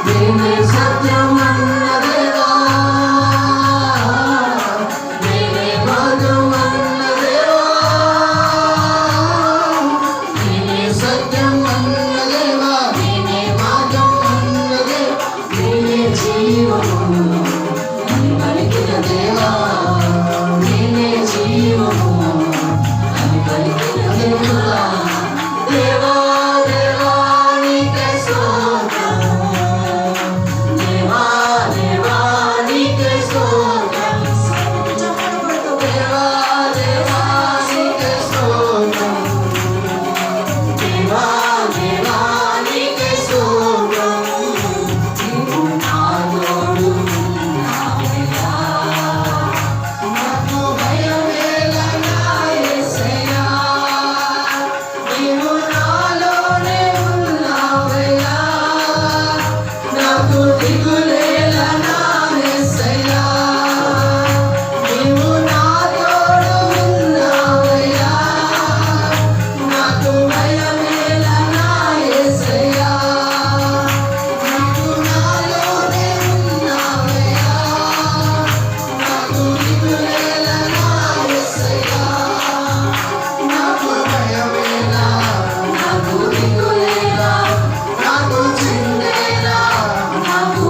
నేనే సత్యం అన్న దేవా, నేనే మార్గం అన్న దేవా, నేనే సత్యం అన్న దేవా, నేనే మార్గం అన్న దేవా, నేనే జీవము అని పలికిన దేవా, నేనే జీవము అని పలికిన దేవా. దేవా దేవా నీకే స్తోత్రం, దేవా దేవా నీకే స్తోత్రం, దేవా దేవా నీకే స్తోత్రం, దేవా దేవా నీకే స్తోత్రం. నీవు నా తోడు ఉన్నావయ్యా, నాకు భయమేలా నా యేసయ్యా, నీవు నాలోనే ఉన్నావయ్యా, నాకు దిగులేలా నా యేసయ్యా, నీవు నా తోడు ఉన్నావయ్యా, నాకు భయమేలా నా యేసయ్యా, నీవు నాలోనే ఉన్నావయ్యా, నాకు దిగులేలా నా యేసయ్యా, నాకు భయమేలా, నాకు దిగులేలా, నాకు చిందేలా, నాకు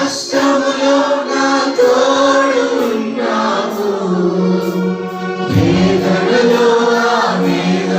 కష్టం